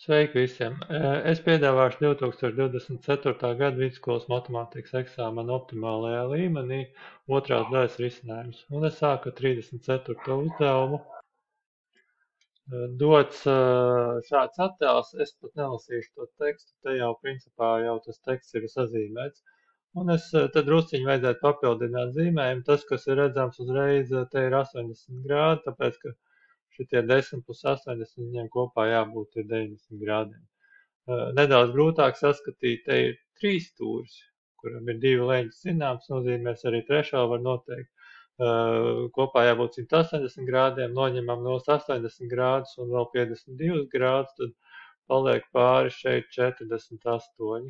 Sveiki visiem! Es piedāvāšu 2024. gada vidusskolas matemātikas eksāmena optimālajā līmenī otrās daļas risinājumus. Un es sāku ar 34. uzdevumu. Dots šāds attēls, es pat nelasīšu to tekstu, te jau principā jau tas teksts ir sazīmēts. Un es te drusciņi vajadzētu papildināt zīmējumu. Tas, kas ir redzams uzreiz, te ir 80 grādi, tāpēc, ka šitie 10 plus 80 viņiem kopā jābūt ir 90 grādiem. Nedaudz grūtāk saskatīt, te ir 3 stūris, kuram ir 2 leņķi zināms, nozīmēs arī trešo var noteikt. Kopā jābūt 180 grādiem, noņemam no 80 grādus un vēl 52 grādus, tad paliek pāri šeit 48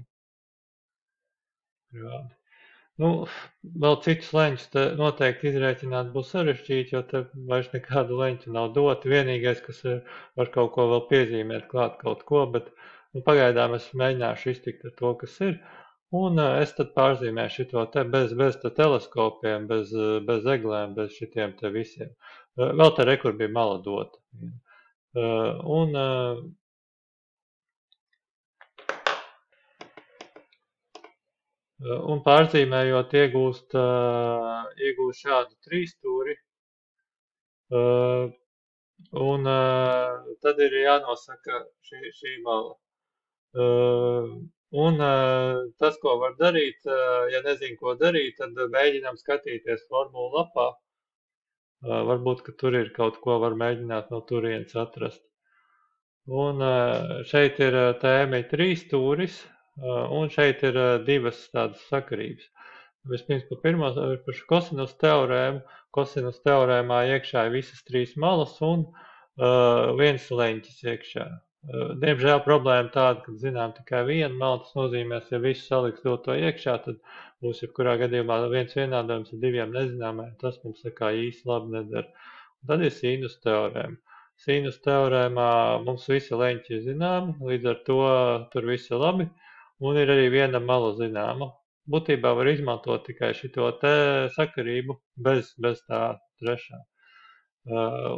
grādi. Nu, vēl citus leņķus te noteikti izrēķināt būs sarežģīti, jo te vairs nekādu leņķu nav doti. Vienīgais, kas var kaut ko vēl piezīmēt klāt kaut ko, bet pagaidām es mēģināšu iztikt ar to, kas ir. Un es tad pārzīmēšu šito te bez teleskopiem, bez eglēm, bez šitiem te visiem. Vēl te rekur bija mala dota. Un pārzīmējot iegūst šādu trīsstūri, un tad ir jānosaka šī mala. Un tas, ko var darīt, ja nezinu, ko darīt, tad mēģinām skatīties formulu lapā. Varbūt, ka tur ir kaut ko var mēģināt no turienes atrast. Un šeit ir tēma trīsstūris, un šeit ir divas tādas sakarības. Vispirms par kosinus teorēmu. Kosinus teorēmā iekšā ir visas 3 malas un viens leņķis iekšā. Diemžēl problēma tāda, ka zinām tikai vienu malu, tas nozīmēs, ja visu saliks to iekšā, tad būs jebkurā gadījumā viens vienādojums ar 2 nezināmajiem, tas mums nekā īsti labi nedara. Un tad ir sinus teorēma. Sinus teorēmā mums visi leņķi ir zināmi, līdz ar to tur viss ir labi, un ir arī viena mala zināma. Būtībā var izmantot tikai šito te sakarību bez tā trešā.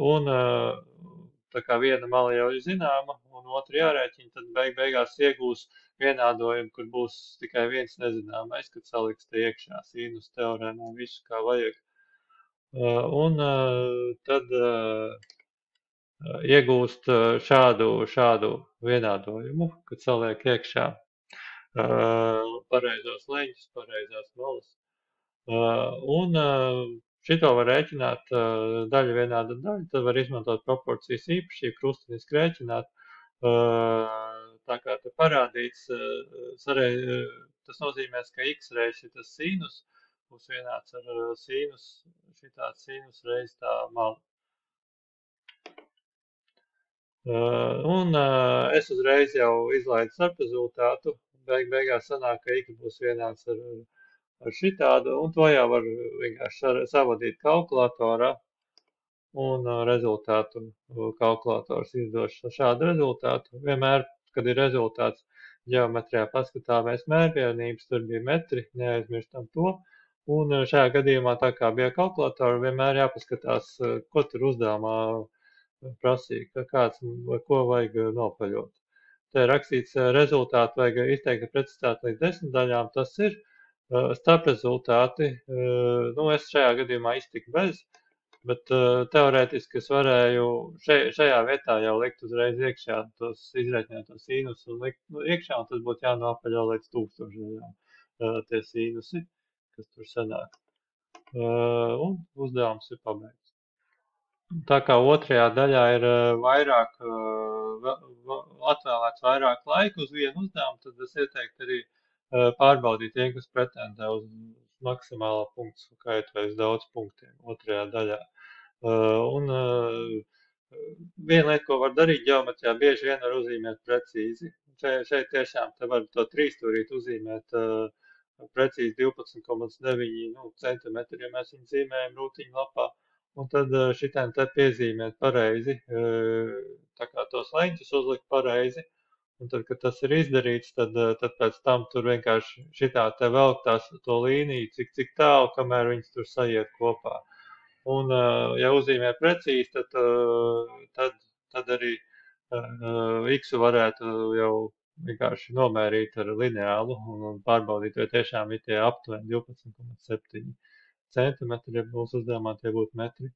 Un tā kā viena mala jau ir zināma un otra jārēķina, tad beigās iegūs vienādojumu, kur būs tikai viens nezināmais, kad saliks te iekšā sinus teorēmā visu kā vajag. Un tad iegūst šādu vienādojumu, kad saliek iekšā pareizos leņķus, pareizās malas. Un šito var rēķināt daļa vienāda daļa, tad var izmantot proporcijas īpašību, krustiniski rēķināt. Tā kā te parādīts, tas nozīmēs, ka x reiz šitas sinus būs vienāds ar šitāds sinus reiz tā mala. Un es uzreiz jau izlaidu starprezultātu, beigās sanāk, ka x būs vienāds ar šitādu, un to jau var vienkārši savadīt kalkulatorā, un rezultātu kalkulators izdos šādu rezultātu. Vienmēr, kad ir rezultāts ģeometrijā paskatāmies mērvienības, tur bija metri, neaizmirstam to, un šajā gadījumā tā kā bija kalkulatora, vienmēr jāpaskatās, ko tur uzdevumā prasīja, ko vajag nopaļot. Te rakstīts rezultātu vajag izteikt precizitāti līdz 10 daļām, tas ir. Starprezultāti, es šajā gadījumā iztiku bez, bet teorētiski es varēju šajā vietā jau likt uzreiz iekšā tos izrēķinātos sīnus un likt iekšā, un tas būtu jānopaļo līdz 1000 daļām tie sīnusi, kas tur sanāk. Un uzdevums ir pabeigts. Tā kā otrajā daļā ir atvēlēts vairāk laika uz vienu uzdevumu, tad es ieteiktu arī pārbaudīt tiem, kas pretendē uz maksimālo punktu skaitu vai uz daudz punktiem otrajā daļā. Un viena lieta, ko var darīt ģeometrijā, bieži vien var uzzīmēt precīzi. Šeit tiešām te var to trīsstūrīt uzzīmēt precīzi 12,9 centimetri, ja mēs viņu zīmējam rūtiņu lapā. Un tad šitiem te piezīmēt pareizi, tā kā tos leņķus uzlikt pareizi. Un tad, kad tas ir izdarīts, tad pēc tam tur vienkārši šitā te velk to līniju, cik tālu, kamēr viņas tur sajiet kopā. Un, ja uzzīmē precīzi, tad arī X varētu jau vienkārši nomērīt ar lineālu un pārbaudīt, vai tiešām ir tie aptuveni 12,7 centimetri, ja mūsu uzdevumā tie būtu metri.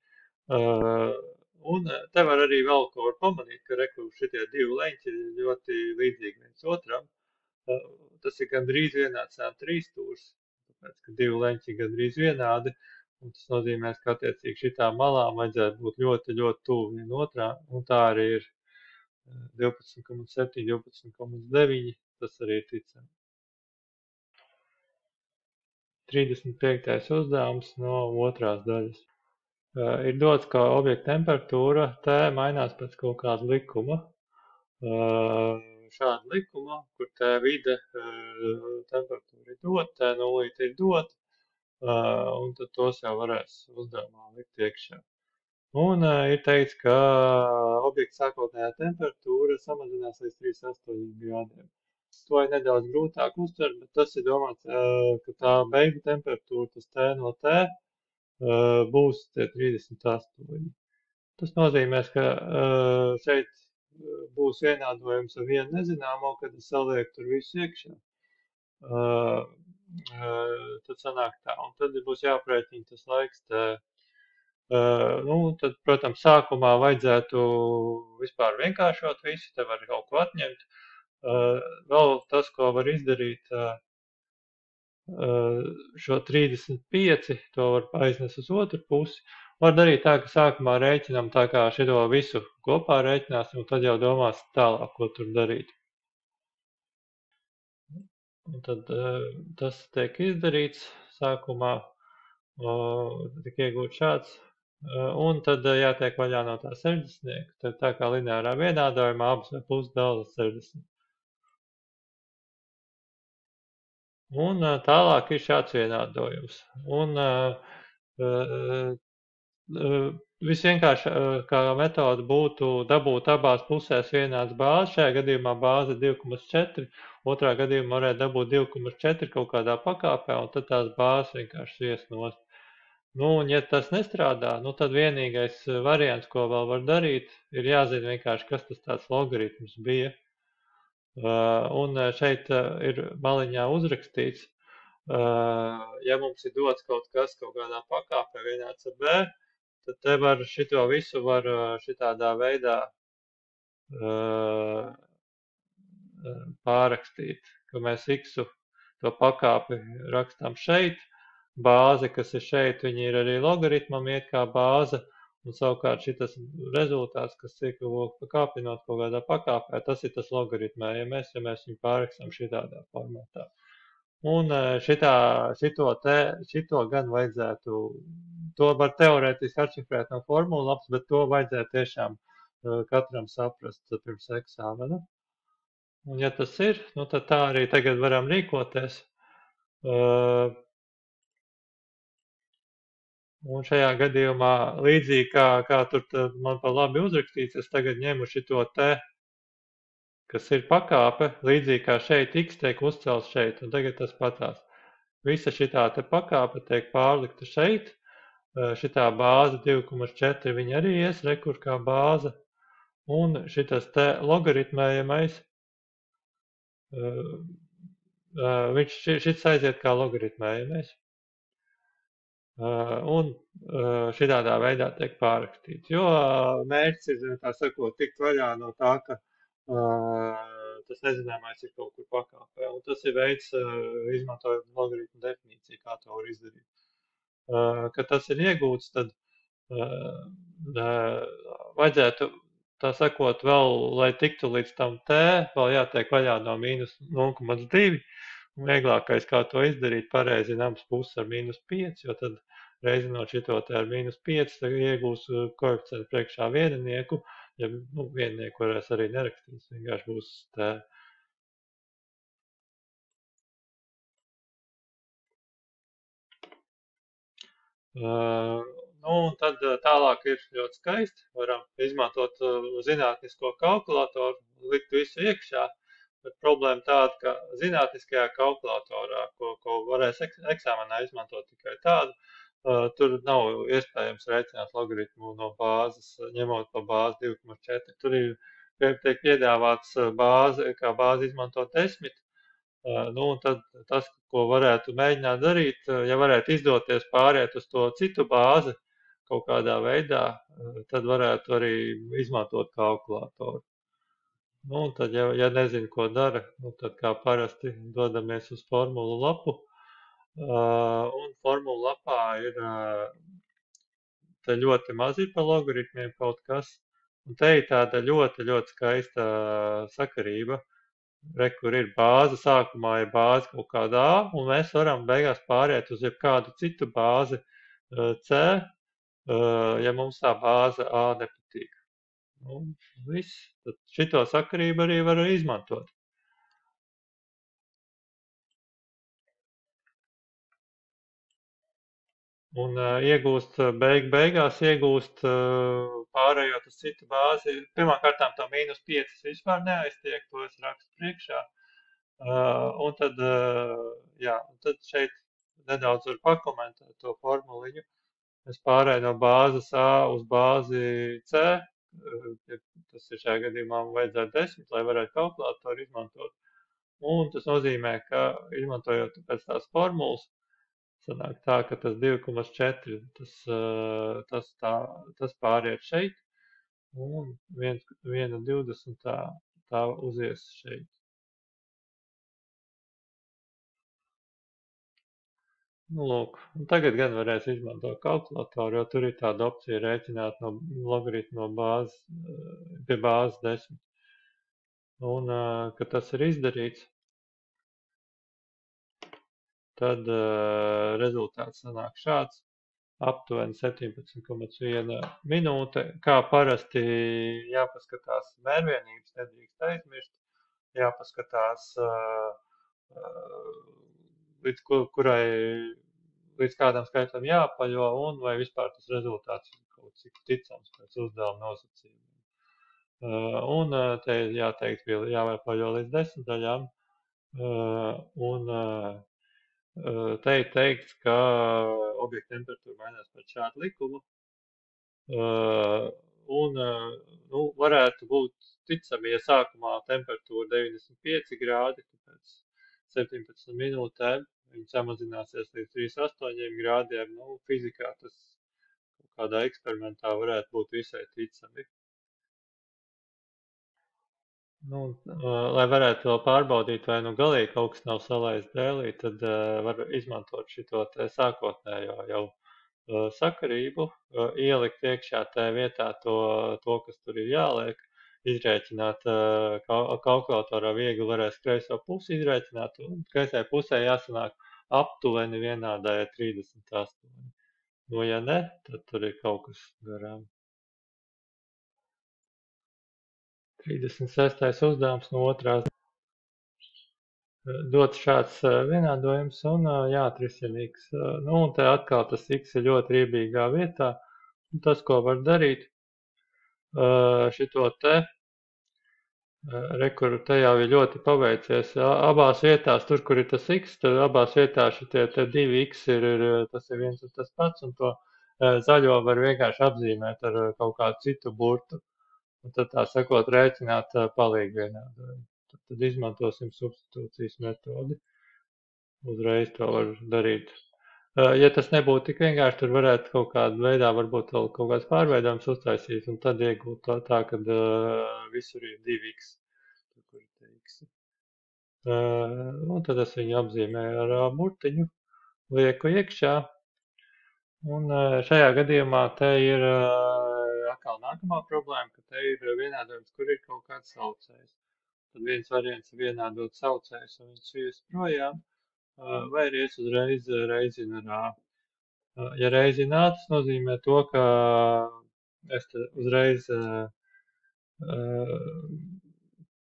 Un te var arī vēl ko var pamanīt, ka šitie divi leņķi ir ļoti līdzīgi viens otram. Tas ir gandrīz vienāds trīs stūrs, tāpēc, ka divi leņķi ir gandrīz vienādi, un tas nozīmē, ka attiecīgi šitām malām vajadzētu būt ļoti, ļoti tuvu vien otrā, un tā arī ir 12,7, 12,9, tas arī ir ticami. 35. uzdevums no otrās daļas. Ir dots, ka objekta temperatūra T mainās pēc kaut kāda likuma. Šāda likuma, kur T vide temperatūra ir dota, T nulīte ir dota, un tad tos jau varēs uzdevumā likt iekšā. Un ir teikts, ka objekta sākotnējā temperatūra samazinās līdz 38 grādiem. To ir nedaudz grūtāk uztvert, bet tas ir domāts, ka tā beigu temperatūra, tas T no T, būs tie 38. Tas nozīmē, ka šeit būs vienādojums ar vienu nezināmo, kad es salieku tur visu iekšā. Tad sanāk tā, un tad būs jāprēķina tas laiks. Tad, protams, sākumā vajadzētu vispār vienkāršot visu, te var kaut ko atņemt. Vēl tas, ko var izdarīt, šo 35, to var aiznest uz otru pusi. Var darīt tā, ka sākumā rēķinam tā kā šito visu kopā rēķināsim, un tad jau domās tālāk, ko tur darīt. Un tad tas tiek izdarīts sākumā, tik iegūt šāds, un tad jātiek vaļā no tā 60. Tad tā kā lineārā vienādojumā abas vai puses dala 60. Un tālāk ir šāds vienādojums. Un visvienkāršākā metode būtu dabūt abās pusēs vienāds bāzes. Šajā gadījumā bāze 2,4, otrā gadījumā varētu dabūt 2,4 kaut kādā pakāpē, un tad tās bāzes vienkārši sviest nost. Un ja tas nestrādā, tad vienīgais variants, ko vēl var darīt, ir jāzina vienkārši, kas tas tāds logaritms bija. Un šeit ir maliņā uzrakstīts, ja mums ir dots kaut kas kaut kādā pakāpē vienāds ar B, tad te var šito visu var šitādā veidā pārrakstīt, ka mēs X-u to pakāpi rakstām šeit, bāze, kas ir šeit, viņi ir arī logaritmam iet kā bāze, un savukārt šitas rezultāts, kas tiek kāpinot kaut kādā pakāpē, tas ir tas logaritmējamais, ja mēs viņu pārrakstam šitādā formātā. Un šito gan vajadzētu, to var teorētiski atšifrēt no formulu lapas, bet to vajadzētu tiešām katram saprast pirms eksāmena. Un ja tas ir, tad tā arī tagad varam rīkoties. Un šajā gadījumā, līdzīgi kā tur man pa labi uzrakstīts, es tagad ņemu šito te, kas ir pakāpe, līdzīgi kā šeit X tiek uzcelts šeit, un tagad tas patās. Visa šitā te pakāpe tiek pārlikta šeit, šitā bāze 2,4 viņa arī ies rekur kā bāze, un šitas te logaritmējamais, šits aiziet kā logaritmējamais. Un šitādā veidā tiek pārrakstīts, jo mērķis ir, tā sakot, tikt vaļā no tā, ka tas nezināmais ir kaut kur pakāpē, un tas ir veids, izmantojot logaritmu definīciju, kā to var izdarīt. Kad tas ir iegūts, tad vajadzētu, tā sakot, vēl, lai tiktu līdz tam T, vēl jātiek vaļā no mīnus 0,2, un vieglākais, kā to izdarīt, pareizi abas puses ar -5, jo tad reizinot šito te ar -5, tad iegūs koeficientu priekšā vieninieku, ja vieninieku varēs arī nerakstīt, vienkārši būs T. Un tad tālāk ir ļoti skaisti, varam izmantot zinātnisko kalkulatoru, likt visu iekšā, bet problēma tāda, ka zinātniskajā kalkulatorā, ko varēs eksāmenā izmantot tikai tādu, tur nav iespējams rēķināt logaritmu no bāzes, ņemot pa bāzi 2,4. Tur ir tiek piedāvāts bāzi, kā bāzi izmantot 10, nu, un tad tas, ko varētu mēģināt darīt, ja varētu izdoties pāriet uz to citu bāzi kaut kādā veidā, tad varētu arī izmantot kalkulātoru. Nu, un tad, ja nezinu, ko dara, nu, tad kā parasti dodamies uz formulu lapu, un formulu lapā ir te ļoti maz ir pa logaritmiem kaut kas, un te ir tāda ļoti, ļoti skaista sakarība. Re, kur ir bāze, sākumā ir bāze kaut kāda A, un mēs varam beigās pāriet uz jebkādu citu bāzi C, ja mums tā bāze A nepatīk. Nu, viss. Tad šito sakarību arī var izmantot. Un beigās iegūst pārējot uz citu bāzi. Pirmkārtām to -5 vispār neaiztiek, to es rakstu priekšā. Un tad, tad šeit nedaudz var pakomentēt to formuliņu. Es pārēju no bāzes A uz bāzi C. Tas ir šajā gadījumā vajadzētu 10, lai varētu kalkulātoru izmantot. Un tas nozīmē, ka izmantojot pēc tās formulas, sanāk tā, ka tas 2,4 tas pāriet šeit, un 1,20 tā uzies šeit. Nu, lūk, un tagad gan varēs izmantot kalkulātoru, jo tur ir tāda opcija rēķināt no logaritmu no bāzes, pie bāzes 10. Un, kad tas ir izdarīts, tad rezultāts sanāk šāds. Aptuveni 17,1 minūte. Kā parasti jāpaskatās mērvienības, nedrīkst aizmirst, jāpaskatās līdz kādam skaitlim jāapaļo un vai vispār tas rezultāts ir kaut cik ticams pēc uzdevuma nosacījumiem. Un te jāteikt, jāpaļo līdz 10 daļām. Un te ir teikts, ka objekta temperatūra mainās pēc šādu likumu. Un nu, varētu būt ticami, ja sākumā temperatūra 95 grādi, pēc 17 minūtēm viņi samazināsies līdz 38 grādiem. Nu, fizikā tas kaut kādā eksperimentā varētu būt visai ticami. Nu, lai varētu vēl pārbaudīt, vai nu galīgi kaut kas nav salaists dēlī, tad var izmantot šito te sākotnējo jau sakarību, ielikt iekšā tajā vietā to, kas tur ir jāliek, izrēķināt kalkulatorā viegli varēs kreiso pusi izrēķināt, un kreisajā pusē jāsanāk aptuveni vienādai 38. Nu, ja ne, tad tur ir kaut kas garām. 36. uzdevums no otrās dots šāds vienādojums un jāatrisina x. Nu, un te atkal tas x ir ļoti riebīgā vietā. Un tas, ko var darīt, šito te, kur te jau ir ļoti paveicies. Abās vietās, tur, kur ir tas x, tad abās vietās šitie te 2x tas ir viens un tas pats, un to zaļo var vienkārši apzīmēt ar kaut kādu citu burtu. Un tad tā sakot, rēķināt palīg vienādojumu. Tad izmantosim substitūcijas metodi. Uzreiz to var darīt. Ja tas nebūtu tik vienkārši, tur varētu kaut kādā veidā varbūt vēl kaut kāds pārveidojums uztaisīt, un tad iegūt tā, ka visur ir 2x. Tur ir x. Un tad es viņu apzīmēju ar burtiņu, lieku iekšā. Un šajā gadījumā te ir atkal nākamā problēma, ka te ir vienādojums, kur ir kaut kāds saucējs. Tad viens variants ir vienādot saucējs un viņus viest projām, vai arī es uzreiz reizinu ar A. Ja reizinu A, tas nozīmē to, ka es uzreiz,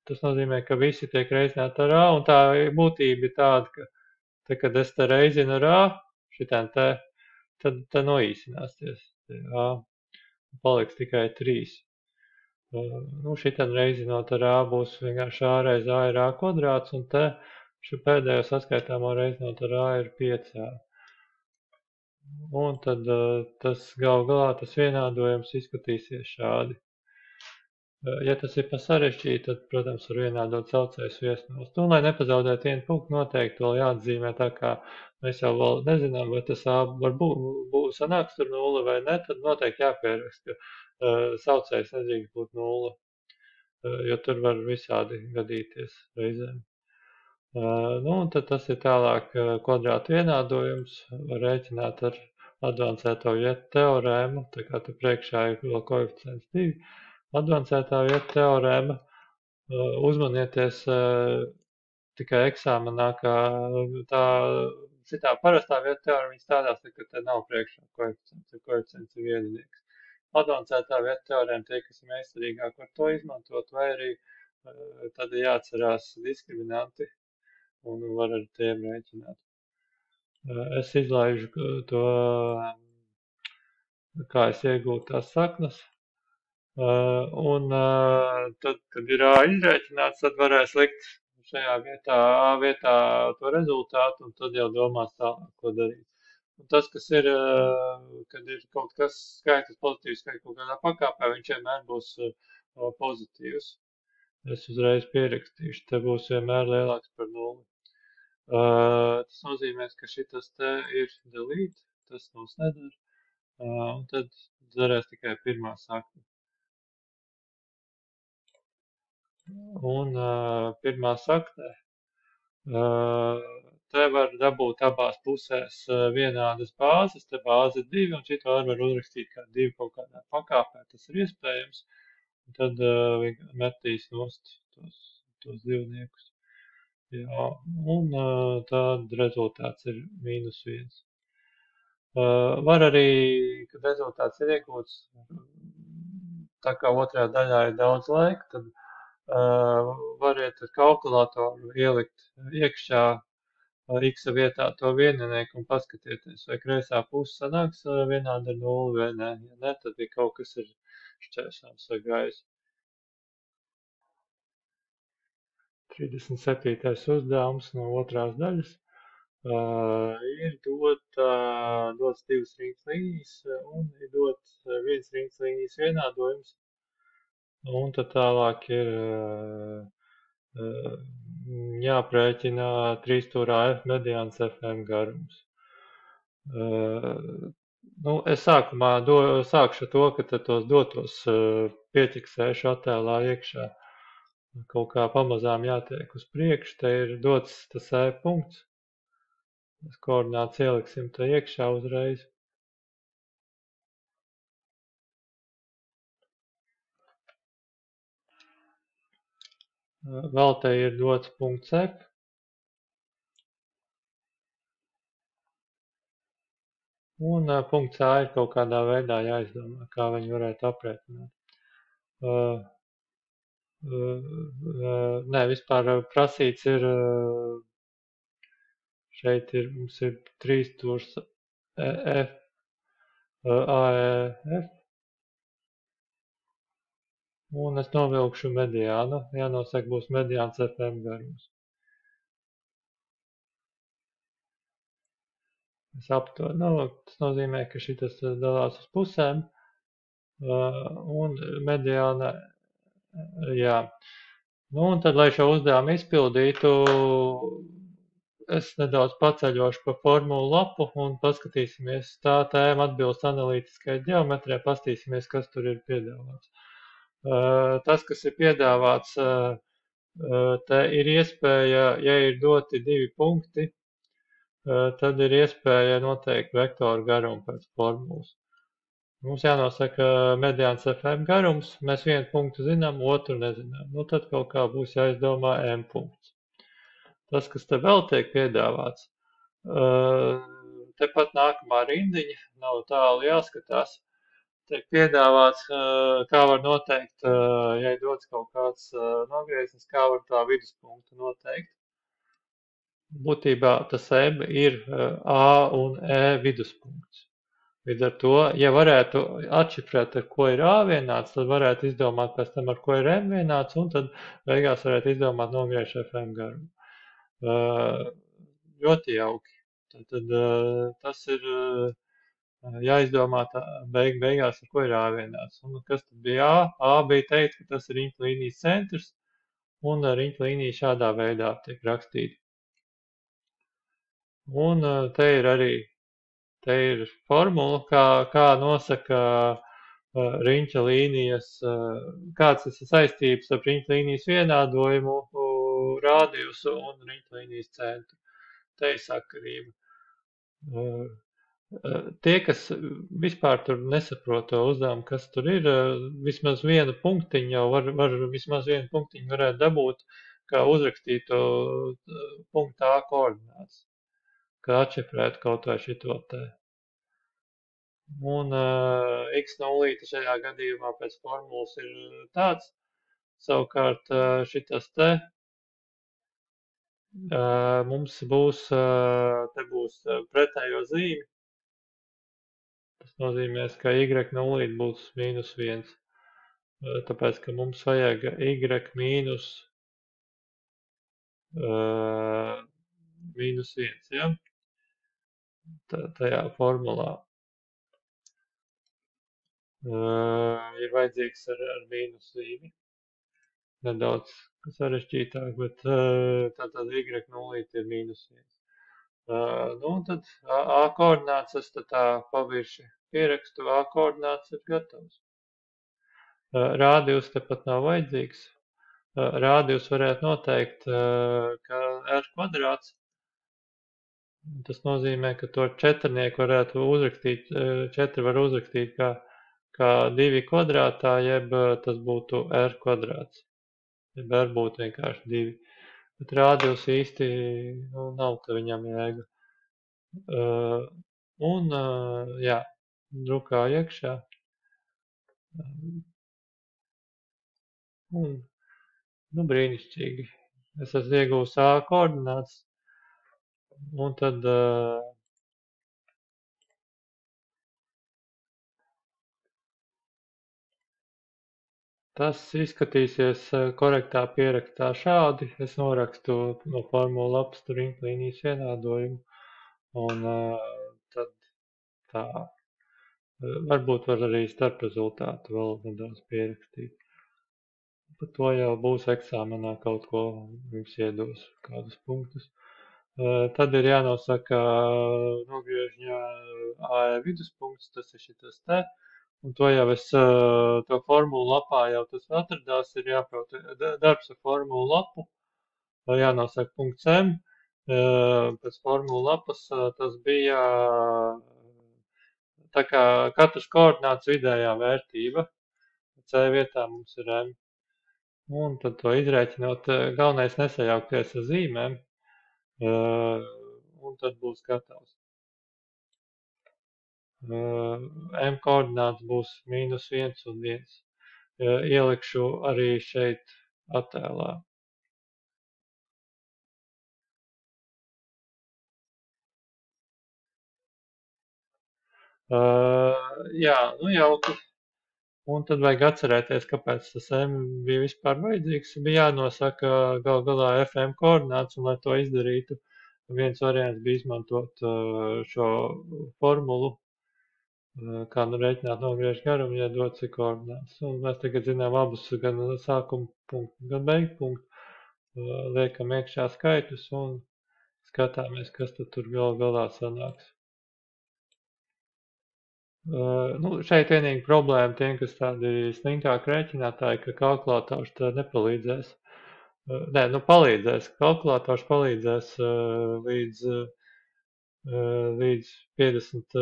tas nozīmē, ka visi tiek reizināti ar A, un tā būtība ir tāda, ka te, kad es te reizinu ar A, šitām te, tad noīsināsies A, paliks tikai 3. Nu, šitam reizinot ar A būs vienkārši A reiz A ir A kvadrāts, un te šo pēdējo saskaitāmo reizinot ar A ir 5A. Un tad tas gal galā tas vienādojums izskatīsies šādi. Ja tas ir par sarežģītu, tad, protams, var vienādot saucējus viesnost. Un, lai nepazaudētu vienu punktu, noteikti vēl jāatzīmē, tā kā mēs jau vēl nezinām, vai tas A var sanāks tur 0 vai ne, tad noteikti jāpieraksta, ka saucējs nedrīkst būt 0, jo tur var visādi gadīties reizēm. Nu, un tad tas ir tālāk kvadrātu vienādojums, var rēķināt ar advancēto vietu teorēmu, tā kā tu priekšā ir vēl koeficients 2. Advancētā vietu teorēma, uzmanieties tikai eksāmenā, ka tā citā parastā vietu teorēma viņa strādās, ka te nav priekšā koeficients, jo koeficients ir vieninieks. Advancētā vietu teorēma tie, kas ir meistarīgāk, var to izmantot, vai arī tad ir jāatcerās diskriminanti un var ar tiem rēķināt. Es izlaižu to, kā es iegūtu tās saknes, un tad, kad ir A izrēķināts, tad varēs likt šajā vietā, A vietā to rezultātu, un tad jau domās tālāk, ko darīt. Un tas, kas ir, kad ir kaut kas skaitlis pozitīvs, vai kaut kādā pakāpē, viņš vienmēr būs pozitīvs. Es uzreiz pierakstīšu, te būs vienmēr lielāks par 0. Tas nozīmē, ka šitas te ir delete, tas mums nedara, un tad darēs tikai pirmā sakne. Un pirmā sakne, te var dabūt abās pusēs vienādas bāzes, te bāze 2, un šito var uzrakstīt kā 2 kaut kādā pakāpē, tas ir iespējams, un tad metīs nost tos divniekus. Jā, un tad rezultāts ir -1. Var arī, kad rezultāts ir iegūts, tā kā otrajā daļā ir daudz laika, tad variet ar kalkulatoru ielikt iekšā x vietā to vieninieku un paskatieties, vai kreisā puse sanāks vienāda ar 0 vai ne. Ja ne, tad ir kaut kas ir šķērsāms ar gaisu. 37. uzdevums no otrās daļas. Ir dots 2 rīņas līnijas un ir dots 1 rīņas līnijas vienādojums. Un tad tālāk ir jāprēķina 3 stūrā F mediāns FM garums. Nu, es sākumā sākšu to, ka tad tos dotos pieķiksēšu attēlā iekšā. Kaut kā pamazām jātiek uz priekšu, te ir dots tas E punkts. Mēs koordināts ieliksim te iekšā uzreiz. Vēl te ir dots punkts F. Un punkts A ir kaut kādā veidā jāizdomā, kā viņi varētu aprēķināt. Nē, vispār prasīts ir, šeit ir, mums ir 3 stūrs F, AEF. Un es novilkšu mediānu. Jānosaka būs mediāns FM garums. Es apto, nu, tas nozīmē, ka šitas dalās uz pusēm. Un mediāna, jā. Nu, un tad, lai šo uzdevumu izpildītu, es nedaudz paceļošu pa formulu lapu un paskatīsimies, tā tēma atbilst analītiskai ģeometrijai, paskatīsimies, kas tur ir piedāvāts. Tas, kas ir piedāvāts, te ir iespēja, ja ir doti 2 punkti, tad ir iespēja noteikt vektoru garumu pēc formulas. Mums jānosaka mediāns FM garums, mēs vienu punktu zinām, otru nezinām. Nu, tad kaut kā būs jāizdomā M punkts. Tas, kas te vēl tiek piedāvāts, tepat nākamā rindiņa, nav tālu jāskatās, tiek piedāvāts, kā var noteikt, ja ir dots kaut kāds nogrieznis, kā var tā viduspunktu noteikt. Būtībā tas M ir A un E viduspunkts. Līdz ar to, ja varētu atšifrēt, ar ko ir A vienāds, tad varētu izdomāt pēc tam, ar ko ir M vienāds, un tad beigās varētu izdomāt nogriežu FM garumu. Ļoti jauki. Tad tas ir jāizdomā beigās, ar ko ir jāvienās. Un kas tad bija A? A bija teikt, ka tas ir riņķa līnijas centrs, un riņķa līnija šādā veidā tiek rakstīta. Un te ir formula, kā nosaka riņķa līnijas, kāds ir saistības ar riņķa līnijas vienādojumu, rādiusu un riņķa līnijas centru. Te ir sakarība. Tie, kas vispār tur nesaprot to uzdevumu, kas tur ir, vismaz vienu punktiņu jau vismaz vienu punktiņu varētu dabūt, kā uzrakstīto punktu A koordināts, kā atšifrētu kaut vai šito te. Un x0 šajā gadījumā pēc formulas ir tāds, savukārt šitas te mums būs, te būs pretējo zīme. Tas nozīmēs, ka y0 būs -1, tāpēc, ka mums vajag y mīnus -1, ja? Tajā formulā ir vajadzīgs ar mīnuszīmi. Nedaudz sarežģītāk, bet tātad y0 ir -1. Nu, tad A koordināts es tad tā pavirši pierakstu, A koordināts ir gatavs. Rādījus tepat nav vajadzīgs. Rādījus varētu noteikt, ka r kvadrāts. Tas nozīmē, ka to četrnieku varētu uzrakstīt, 4 var uzrakstīt kā 2 kvadrātā, jeb tas būtu r kvadrāts. Jeb r būtu vienkārši 2. Bet rādījus īsti nav, ka viņam jēga. Un, jā, drukā iekšā. Un, nu, brīnišķīgi. Es esmu iegūs A koordināts. Un tad tas izskatīsies korektā pierakstā šādi. Es norakstu no formula lapas tur līnijas vienādojumu. Un tad tā. Varbūt var arī starp rezultātu vēl nedaudz pierakstīt. Par to jau būs eksāmenā kaut ko jums iedos, kādus punktus. Tad ir jānosaka nogriežņa AE viduspunkts, tas ir šitas te. Un to jau es, to formulu lapā jau tas atradās, ir jāprot darbs ar formulu lapu, jānosaka punkts M. Pēc formulu lapas tas bija tā kā katrs koordināts vidējā vērtība. C vietā mums ir M. Un tad to izrēķinot, galvenais nesajaukties ar zīmēm, un tad būs gatavs. M koordināts būs -1 un 1. Ielikšu arī šeit attēlā. Jā, nu jauki. Un tad vajag atcerēties, kāpēc tas M bija vispār vajadzīgs. Bija jānosaka gal galā FM koordināts, un lai to izdarītu, viens variants bija izmantot šo formulu, kā nu rēķināt nogriežu garumu, ja dots ir koordināts. Un mēs tagad zinām abus, gan sākuma punktu, gan beigu punktu. Liekam iekšā skaitļus un skatāmies, kas tad tur gal galā sanāks. Nu, šeit vienīgi problēma tiem, kas tādi slinkāk rēķinātāji, ka kalkulators tā nepalīdzēs. Nē, nu palīdzēs. Kalkulators palīdzēs līdz 50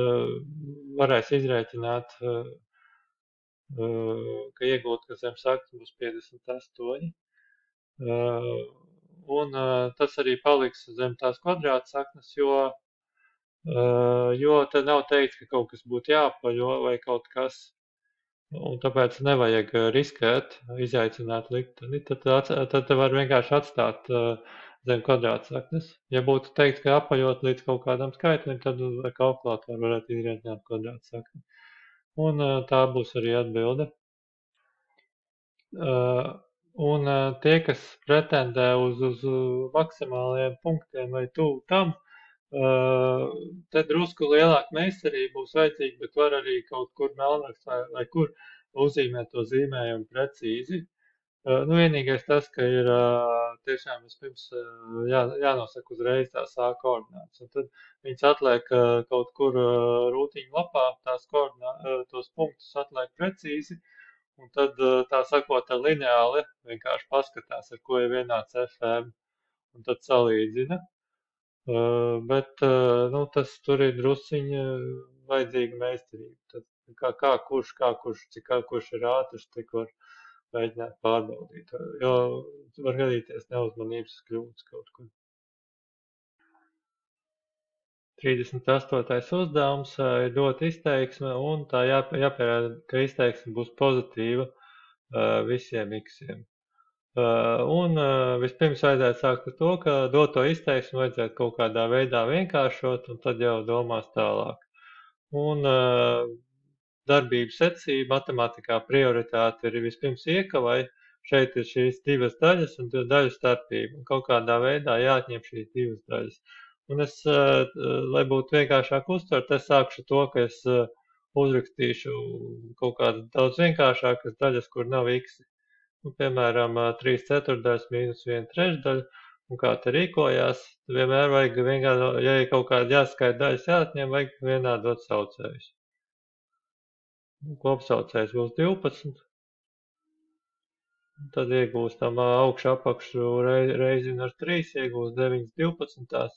varēs izrēķināt, ka iegūt, ka zem saknes būs 58. Un tas arī paliks zem tās kvadrāta saknes, jo te nav teikts, ka kaut kas būtu jāapaļo vai kaut kas, un tāpēc nevajag riskēt, izaicināt likteni, tad te var vienkārši atstāt zem kvadrāta saknes. Ja būtu teikts, ka apaļot līdz kaut kādam skaitlim, tad ar kalkulātoru varētu izrēķināt kvadrāta sakni. Un tā būs arī atbilde. Un tie, kas pretendē uz maksimālajiem punktiem vai tuvu tam, Te drusku lielāka meistarība būs vajadzīga, bet var arī kaut kur melnrakst vai kur uzzīmēt to zīmējumu precīzi. Vienīgais tas, ka ir tiešām vispirms jānosaka uzreiz tās A koordinātas, un tad viņas atliek kaut kur rūtiņu lapā, tos punktus atliek precīzi, un tad tā sakot ar lineāli vienkārši paskatās, ar ko ir vienāds FM, un tad salīdzina. Bet tur ir drusciņi vajadzīga meistarība. Tad, kurš ir ātrs, tik var mēģināt pārbaudīt. Jo var gadīties neuzmanības kļūdas kaut kur. 38. uzdevums ir dot izteiksme, un tā jāpierāda, ka izteiksme būs pozitīva visiem x-iem. Vispirms vajadzētu sākt ar to, ka doto izteiksmi vajadzētu kaut kādā veidā vienkāršot, un tad jau domās tālāk. Un darbību secība matemātikā prioritāte ir vispirms iekavai, šeit ir šīs divas daļas un daļu starpība, un kaut kādā veidā jāatņem šīs divas daļas. Un es, lai būtu vienkāršāk uztvert, es sākšu to, ka es uzrakstīšu kaut kādas daudz vienkāršākas daļas, kur nav x. Piemēram, 3 ceturdaļas mīnus 1 trešdaļa, un kā te rīkojās, vienmēr vajag ja ir kaut kāda jāskaita daļas jāatņem, vajag vienādot saucējus. Kopsaucējs būs 12, tad iegūstam augšu apakšu reizin ar 3, iegūst 9 12,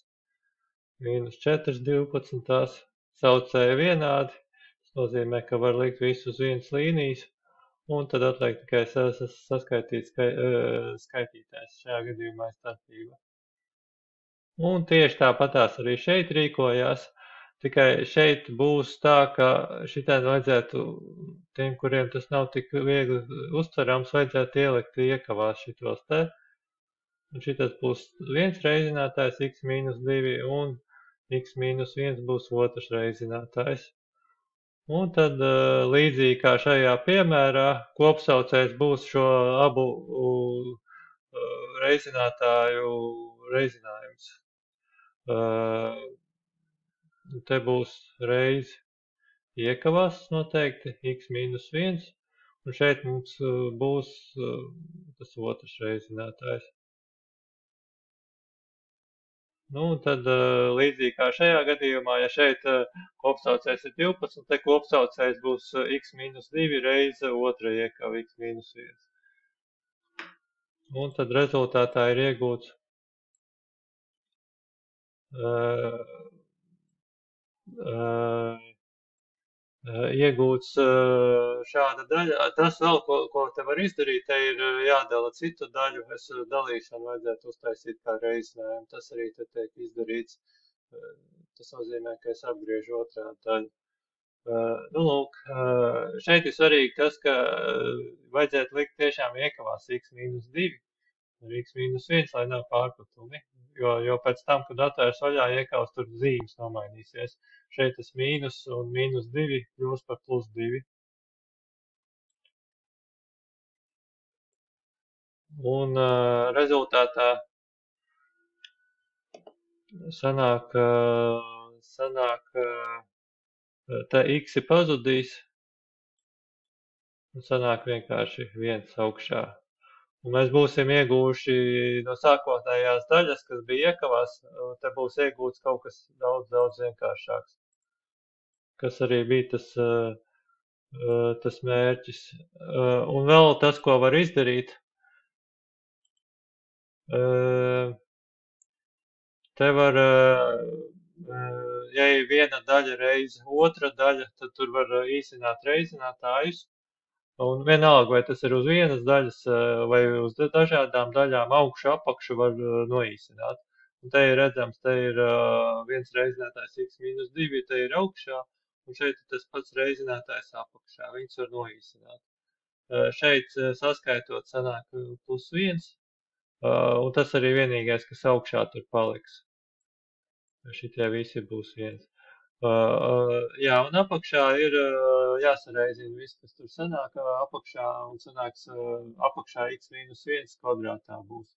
mīnus 4 12, saucēji vienādi, tas nozīmē, ka var likt visu uz vienas līnijas, un tad atliek tikai saskaitīt skaitītājs, šajā gadījumā ir starpība. Un tieši tāpatās arī šeit rīkojās, tikai šeit būs tā, ka šitādi vajadzētu tiem, kuriem tas nav tik viegli uztverams, vajadzētu ielikt iekavās šitos te. Un šitas būs viens reizinātājs x mīnus 2 un x mīnus 1 būs otrs reizinātājs. Un tad līdzīgi kā šajā piemērā, kopsaucējs būs šo abu reizinātāju reizinājums. Te būs reizi iekavās noteikti x mīnus 1, un šeit mums būs tas otrs reizinātājs. Tad līdzīgi kā šajā gadījumā, ja šeit kopsaucējs ir 12, te kopsaucējs būs x mīnus 2 reize otra iekava x mīnus 1. Un tad rezultātā ir iegūts šāda daļa. Tas vēl, ko te var izdarīt, te ir jādala citu daļu. Es dalīšanu vajadzētu uztaisīt kā reizinājumu. Tas arī te tiek izdarīts. Tas nozīmē, ka es apgriežu otrā daļu. Šeit ir svarīgi tas, ka vajadzētu likt tiešām iekavās x mīnus 2 ar x mīnus 1, lai nav pārpratumi. Jo pēc tam, kad atvērs vaļā iekavas, tur zīmes nomainīsies. Šeit tas mīnus un mīnus 2 kļūs par plus 2. Un rezultātā sanāk te x pazudīs, un sanāk vienkārši 1 augšā. Un mēs būsim ieguvuši no sākotnējās daļas, kas bija iekavās, te būs iegūts kaut kas daudz vienkāršāks, kas arī bija tas mērķis. Un vēl tas, ko var izdarīt, te var, ja ir viena daļa reize otra daļa, tad tur var īsināt reizinātājus. Un vienalga, vai tas ir uz vienas daļas vai uz dažādām daļām, augšu apakšu var noīsināt. Un te ir redzams, te ir viens reizinātājs x mīnus 2, te ir augšā, un šeit ir tas pats reizinātājs apakšā. Viņus var noīsināt. Šeit saskaitot sanāk plus 1, un tas arī vienīgais, kas augšā tur paliks. Šitie visi būs 1. Jā, un apakšā ir jāsareizina viss, kas tur sanāk apakšā, un sanāks apakšā x mīnus 1 kvadrātā būs.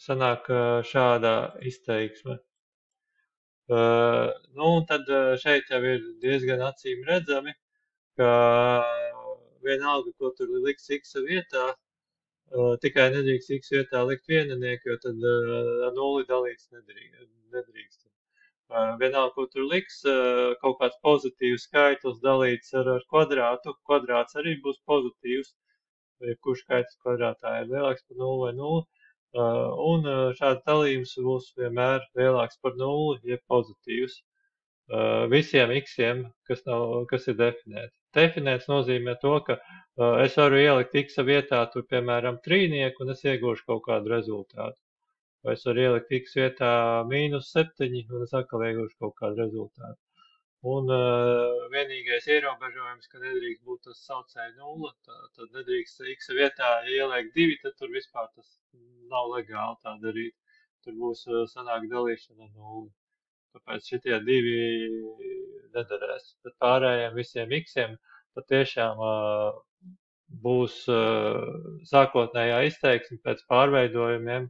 sanāk šādā izteiksme. Nu, un tad šeit jau ir diezgan acīm redzami, ka vienalga, ko tur liks X vietā, tikai nedrīkst X vietā likt viennieku, jo tad ar nulli dalīts nedrīkst. Vienalga, ko tur liks, kaut kāds pozitīvs skaitlis dalīts ar kvadrātu, kvadrāts arī būs pozitīvs, kurš skaitlis kvadrātā ir lielāks par 0 vai 0. Un šāds dalījums būs vienmēr lielāks par 0, ja pozitīvs. Visiem xiem, kas ir definēti. Definēts nozīmē to, ka es varu ielikt x vietā, tur, piemēram, trīnieku, un es iegūšu kaut kādu rezultātu. Vai es varu ielikt x vietā -7, un es atkal iegūšu kaut kādu rezultātu. Un vienīgais ierobežojums, ka nedrīkst būt tas saucēja 0, tad nedrīkst x vietā ielikt 2, tad tur vispār tas nav legāli tā darīt. Tur būs sanāk dalīšana ar 0. Tāpēc šitie divi nederēs. Bet pārējiem visiem xiem patiešām būs sākotnējā izteiksme pēc pārveidojumiem.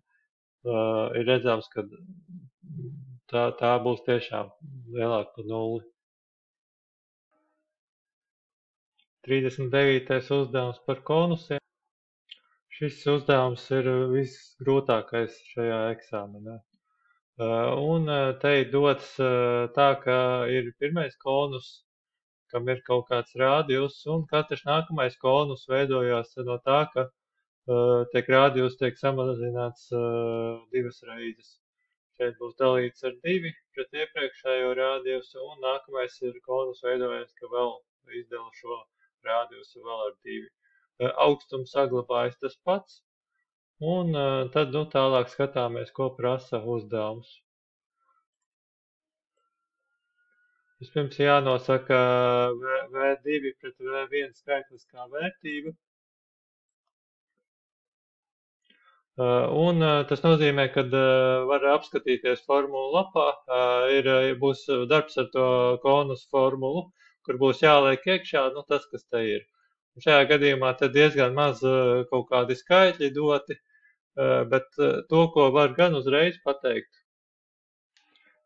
Ir redzams, ka tā būs tiešām lielāka par 0. 39. uzdevums par konusiem. Šis uzdevums ir visgrūtākais šajā eksāmenā. Un te ir dots tā, ka ir pirmais konus, kam ir kaut kāds rādījus, un katrs nākamais konus veidojās no tā, ka rādījus tiek samazināts 2 reizes. Šeit būs dalīts ar 2 pret iepriekšējo rādījusu, un nākamais ir konus veidojās, ka vēl izdala šo rādījusu vēl ar 2. Augstums saglabājas tas pats, un tad tālāk skatāmies, ko prasa uzdevums. Vispirms jānosaka V2 pret V1 skaitliskā vērtība. Un tas nozīmē, ka var apskatīties formulu lapā, būs darbs ar to konus formulu, kur būs jāliek iekšā, tas, kas te ir. Un šajā gadījumā te diezgan maz kaut kādi skaitļi doti, bet to, ko var gan uzreiz pateikt.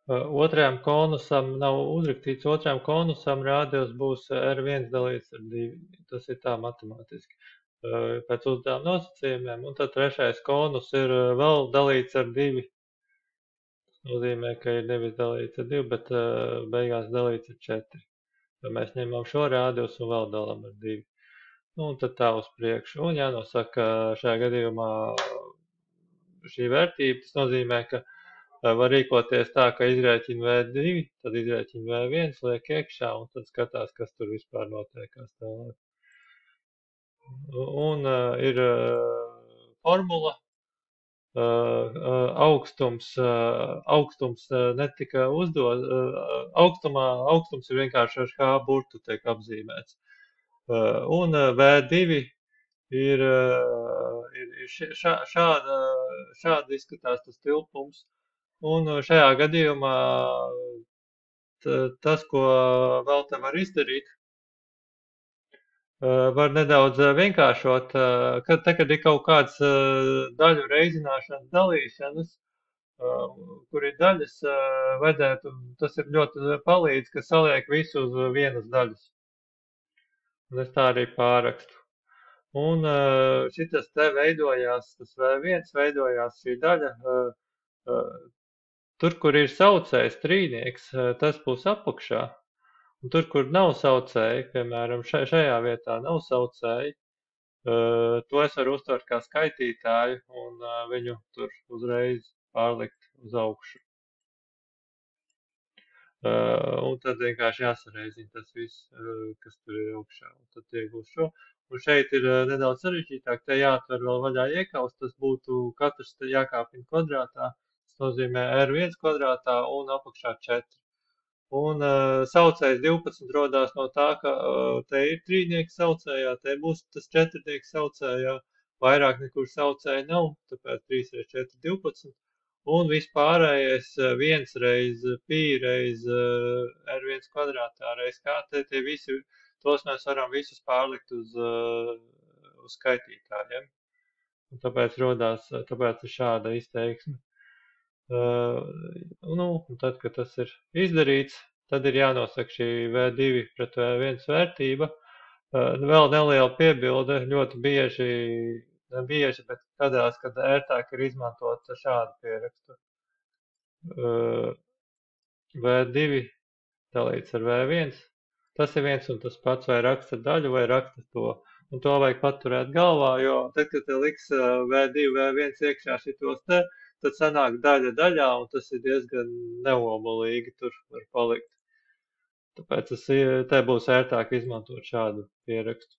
Otrajam konusam nav uzrakstīts, otrajam konusam rādījums būs R1 dalīts ar 2. Tas ir tā matemātiski pēc uzdevuma nosacījumiem. Un tad trešais konus ir vēl dalīts ar 2. Tas nozīmē, ka ir nevis dalīts ar 2, bet beigās dalīts ar 4. Jo mēs ņemam šo rādījus un vēl dalam ar 2. Un tad tā uz priekšu. Un jānosaka šajā gadījumā šī vērtība. Tas nozīmē, ka var rīkoties tā, ka izrēķina V2, tad izrēķina V1, liek iekšā un tad skatās, kas tur vispār notiekās tālāk. Un ir formula, augstums netika uzdot, augstums ir vienkārši ar H burtu tiek apzīmēts. Un V2 ir šādi izskatās tas tilpums. Un šajā gadījumā tas, ko vēl te var izdarīt, var nedaudz vienkāršot, kad ir kaut kāds daļu reizināšanas dalīšanas, kur ir daļas, vajadzētu, tas ir ļoti palīdz, ka saliek visu uz vienas daļas. Un es tā arī pārakstu. Un šitas te veidojās, tas V1 veidojās šī daļa, tur, kur ir saucējs trīnieks, tas būs apakšā. Un tur, kur nav saucēji, piemēram, šajā vietā nav saucēji, to es varu uztvert kā skaitītāju un viņu tur uzreiz pārlikt uz augšu. Un tad vienkārši jāsareizina tas viss, kas tur ir augšā. Un tad iegūst šo. Un šeit ir nedaudz sarežģītāk, te jāatver vēl vaļā iekaust, tas būtu katrs te jākāpina kvadrātā, tas nozīmē R1 kvadrātā un apakšā 4. Un saucējs 12 rodās no tā, ka te ir trīnieks saucējā, te būs tas četrnieks saucējā, vairāk nekur saucēja nav, tāpēc 3 reiz 4 12. Un vispārējais 1 reiz pi reiz R1 kvadrātā reiz kā, tie visi, tos mēs varam visus pārlikt uz skaitītājiem. un tāpēc ir šāda izteiksme. Un tad, kad tas ir izdarīts, tad ir jānosaka šī V2 pret V1 vērtība. Vēl neliela piebilde, ļoti bieži, ne bieži, bet gadās, kad ērtāk ir izmantot šādu pierakstu. V2 dalīts ar V1, tas ir viens un tas pats, vai raksta daļu, vai raksta to. Un to vajag paturēt galvā, jo tad, kad te liks V2, V1 iekšā šitos te, tad sanāk daļa daļā, un tas ir diezgan neomulīgi tur var palikt. Tāpēc te būs ērtāk izmantot šādu pierakstu.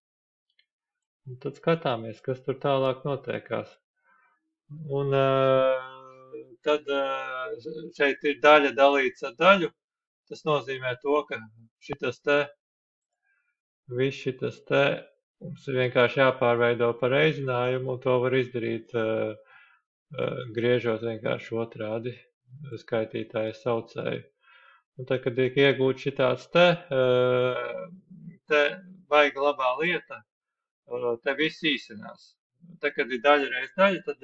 Un tad skatāmies, kas tur tālāk notiekās. Un tad šeit ir daļa dalīts ar daļu. Tas nozīmē to, ka viss šitas te mums ir vienkārši jāpārveido par reizinājumu, un to var izdarīt griežot vienkārši otrādi skaitītāja saucēju. Un tad, kad tiek iegūts šitāds te vajag labā lieta, te viss īsinās. Tad, kad ir daļa reiz daļa, tad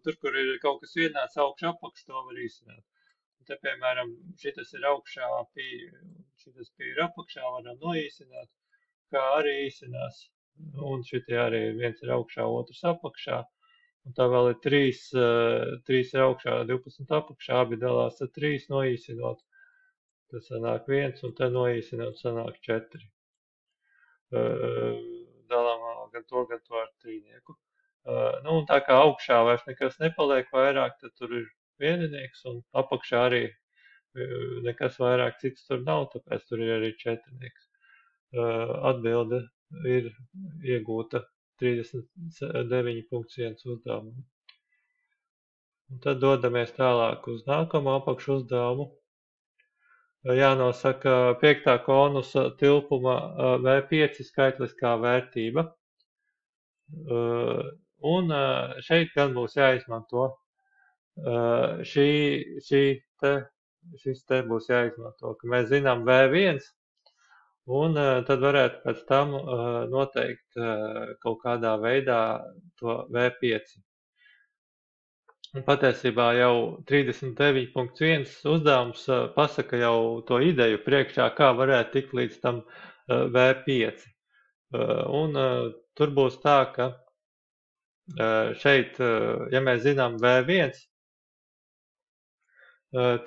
tur, kur ir kaut kas vienāds augšā apakš, to var īsināt. Te, piemēram, šitas ir augšā, šitas ir apakšā, varam noīsināt, kā arī īsinās. Un šitie arī viens ir augšā, otrs apakšā. Un tā vēl ir 3 ir augšā, 12 apakšā, abi dalās ar 3 noīsinot. Tas sanāk 1, un te noīsinot sanāk 4. Dalām gan to ar trīnieku. Un tā kā augšā vairs nekas nepaliek vairāk, tad tur ir vieninieks, un apakšā arī nekas vairāk cits tur nav, tāpēc tur ir arī četrnieks. Atbilde ir iegūta 39.1 uzdevumu. Un tad dodamies tālāk uz nākamo apakšu uzdevumu. Jānosaka 5. konusa tilpuma V5 skaitliskā vērtība. Un šeit gan būs jāizmanto šis te būs jāizmanto, ka mēs zinām V1, un tad varētu pēc tam noteikt kaut kādā veidā to V5. Un patiesībā jau 39.1 uzdevums pasaka jau to ideju priekšā, kā varētu tikt līdz tam V5. Un tur būs tā, ka šeit, ja mēs zinām V1,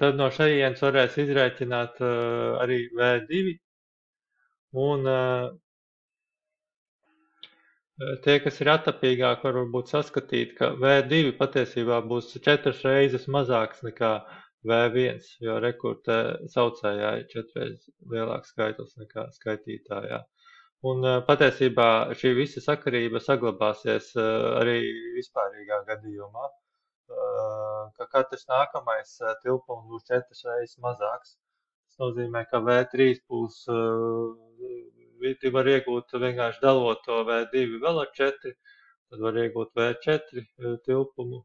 tad no šejienes varēs izrēķināt arī V2, un tie, kas ir attapīgāk, varbūt saskatīt, ka V2 patiesībā būs 4 reizes mazāks nekā V1, jo rekur te saucējā ir 4 reizes lielāks skaitlis nekā skaitītājā. Un patiesībā šī visa sakarība saglabāsies arī vispārīgā gadījumā, ka katrs nākamais tilpums būs 4 reizes mazāks. Tas nozīmē, ka V3 būs, var iegūt vienkārši dalot to V2 vēl ar 4, tad var iegūt V4 tilpumu,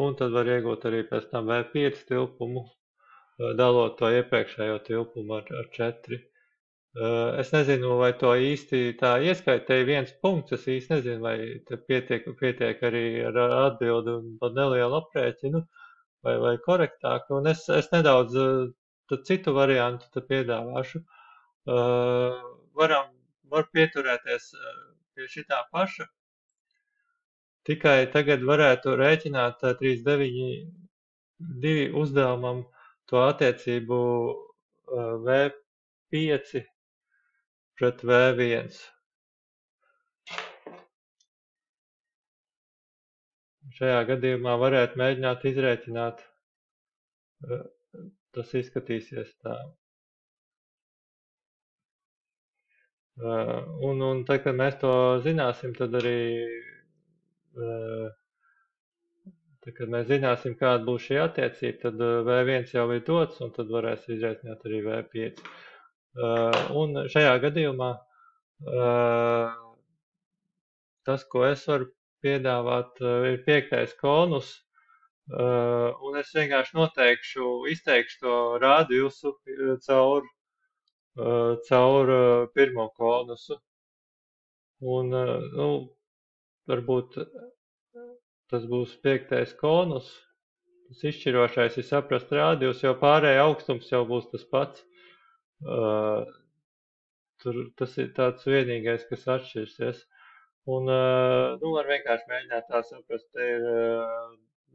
un tad var iegūt arī pēc tam V5 tilpumu, dalot to iepriekšējo tilpumu ar 4. Es nezinu, vai to īsti tā ieskaitēja 1 punkts, es īsti nezinu, vai te pietiek arī ar atbildi un pat nelielu aprēķinu, vai korektāk, un es nedaudz citu variantu te piedāvāšu. Var pieturēties pie šitā paša, tikai tagad varētu rēķināt 392 uzdevumam to attiecību V5 pret V1. Šajā gadījumā varētu mēģināt izrēķināt, tas izskatīsies tā. Un tad, kad mēs to zināsim, tad arī, tad, kad mēs zināsim, kāda būs šī attiecība, tad V1 jau ir dots, un tad varēs izrēķināt arī V5. Un šajā gadījumā tas, ko es varu piedāvāt, ir 5. konus, un es vienkārši izteikšu to rādījusu caur pirmo konusu. Un, varbūt tas būs 5. konus. Tas izšķirošais ir saprast rādījus, jo pārējais augstums jau būs tas pats. Tas ir tāds vienīgais, kas atšķirsies. Un var vienkārši mēģināt tā saprast, te ir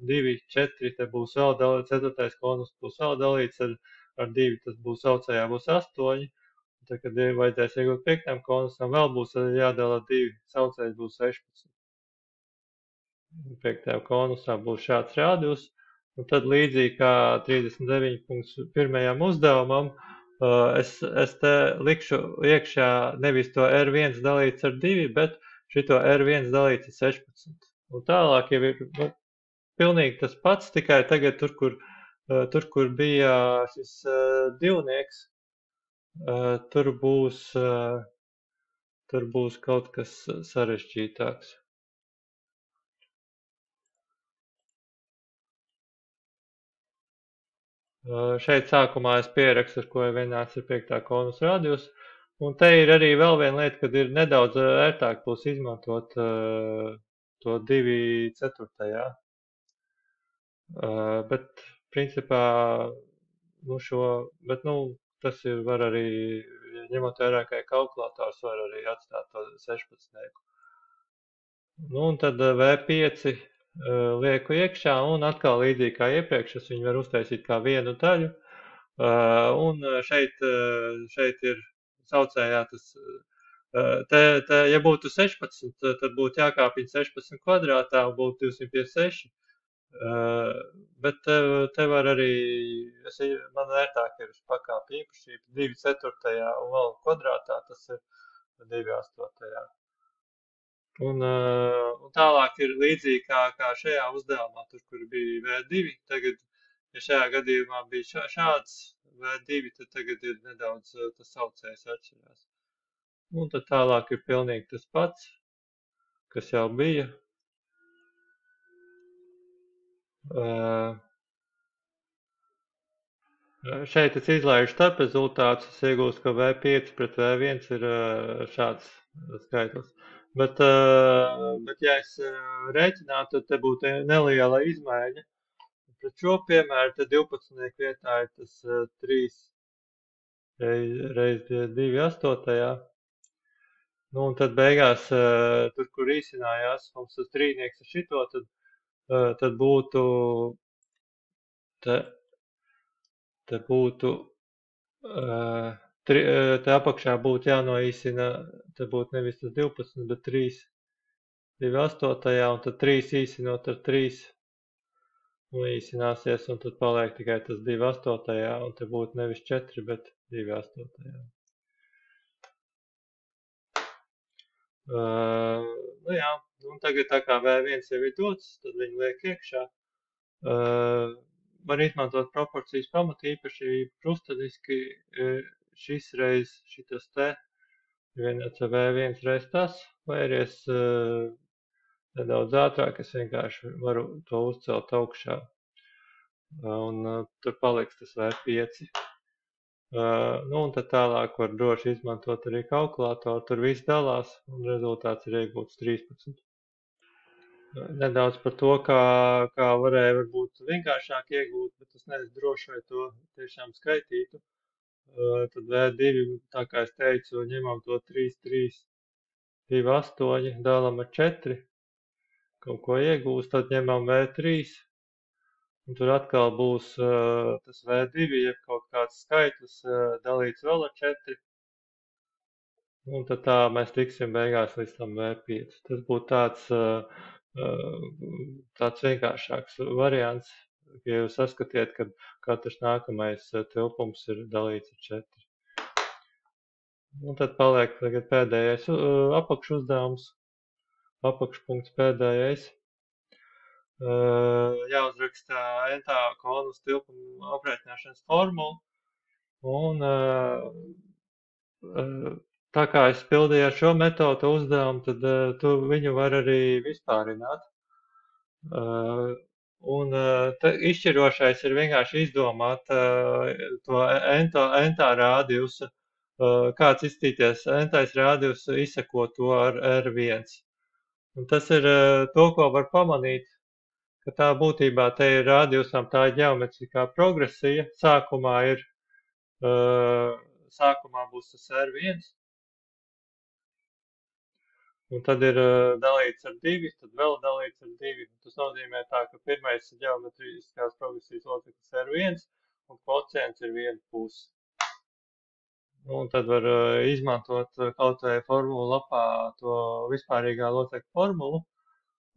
2, 4, te būs vēl dalīts, 4. konus būs vēl dalīts ar 2, tas būs saucējā būs 8. Tad, kad vajadzēs iegūt 5. konusam, vēl būs jādala 2, saucējs būs 16. 5. konusā būs šāds rādījus. Un tad līdzīgi kā 39.1. uzdevumam, es te likšu iekšā nevis to R1 dalīts ar 2, bet šito R1 dalīts ar 16. Un tālāk jau ir pilnīgi tas pats, tikai tagad tur, kur bija šis divnieks, tur būs kaut kas sarežģītāks. Šeit sākumā es pierakstu, ar ko ir vienāds ar 5. konus rādījus. Un te ir arī vēl viena lieta, kad ir nedaudz ērtāk būs izmantot to 2/4. Bet principā tas ir var arī, ņemot vērā, ka kalkulators var arī atstāt to 16. Un tad V5 lieku iekšā un atkal līdzīgi kā iepriekš, es viņu varu uztaisīt kā vienu daļu. Un šeit ir saucējā tas, ja būtu 16, tad būtu jākāpj 16 kvadrātā un būtu 256. Bet te var arī, man vērtāk ir pakāpja īpašība 2/4 un vēl kvadrātā, tas ir 2/8. Un tālāk ir līdzīgi kā šajā uzdevumā, tur, kur bija V2, tagad, ja šajā gadījumā bija šāds V2, tad tagad ir nedaudz tas saucējs atšķirās. Un tad tālāk ir pilnīgi tas pats, kas jau bija. Šeit es izlaižu starp rezultātus, es iegūstu, ka V5 pret V1 ir šāds skaitlis. Bet ja es rēķinātu, tad te būtu neliela izmaiņa. Pret šo piemēru te 12. vietā ir tas 3 reiz 2/8. Un tad beigās, tur, kur īsinājās, mums tas trīnieks ar šito, tad būtu, te būtu, te apakšā būtu jānoīsina, te būtu nevis tas 12, bet 3 2/8, un tad 3 īsinot ar 3 noīsināsies, un tad paliek tikai tas 2/8, un te būtu nevis 4, bet 2/8. Jā, un tagad tā kā V1 jau ir dots, tad viņi liek iekšā. Var izmantot proporcijas pamatīpašību krustadiski, šis reiz šitas te, vienāds ar V1 reiz tas, vai arī es nedaudz ātrāk, es vienkārši varu to uzcelt augšā, un tur paliks tas V5. Un tad tālāk var droši izmantot arī kalkulatoru, tur viss dalās, un rezultāts ir iegūts 13. Nedaudz par to, kā varēja varbūt vienkāršāk iegūt, bet es nezinu droši, vai to tiešām skaitītu. Tad V2, tā kā es teicu, ņemam to 3, 3, 2, 8, dalam ar 4, kaut ko iegūst, tad ņemam V3, un tur atkal būs tas V2, ja kaut kāds skaitlis dalīts vēl ar 4, un tad tā mēs tiksim beigās līdz tam V5. Tas būtu tāds vienkāršāks variants, ja jūs saskatiet, ka katrs nākamais tilpums ir dalīts ar 4. Un tad paliek tagad pēdējais apakšu uzdevums, apakšpunkts pēdējais. Jāuzraksta entā konus tilpuma aprēķināšanas formulu, un tā kā es pildīju ar šo metodu uzdevumu, tad viņu var arī vispārināt. Un izšķirošais ir vienkārši izdomāt to entā rādījusu, kāds izskatīties entais rādījus, izsekot to ar R1. Un tas ir to, ko var pamanīt, ka tā būtībā te ir rādījusam tā ģeometriskā progresija. Sākumā būs tas R1, un tad ir dalīts ar 2, tad vēl dalīts ar 2. Tas nozīmē tā, ka pirmais ģeometriskās progresijas loceklis R1, un kvocients ir 1 pusi. Un tad var izmantot kaut vai formulu lapā to vispārīgā locekļa formulu.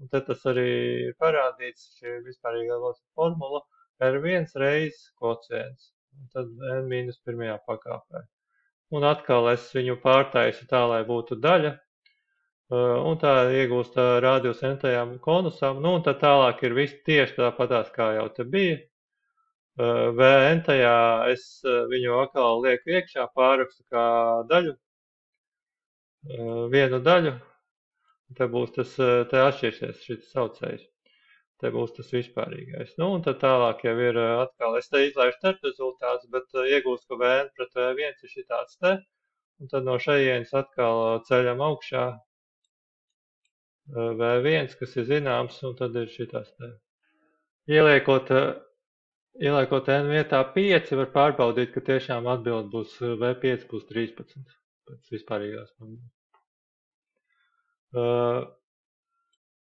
Un tad tas arī ir parādīts, šī vispārīgā locekļa formula R1 reiz kvocients. Un tad N-1 pakāpē. Un atkal es viņu pārtaisu tā, lai būtu daļa. Un tā iegūst rādījus n-tajām konusam. Nu, un tad tālāk ir viss tieši tāpatās, kā jau te bija. N-tajā es viņu atkal lieku iekšā, pārrakstu kā daļu, vienu daļu. Te būs tas, te atšķirsies šis saucējs. Te būs tas vispārīgais. Nu, un tad tālāk jau ir atkal, es te izlaižu starp rezultātus, bet iegūst, ka VN pret V1 ir šitāds te. Un tad no šejienes atkal ceļam augšā V1, kas ir zināms, un tad ir šitās te. Ieliekot N vietā 5, var pārbaudīt, ka tiešām atbild būs V5 plus 13 pēc vispārīgās.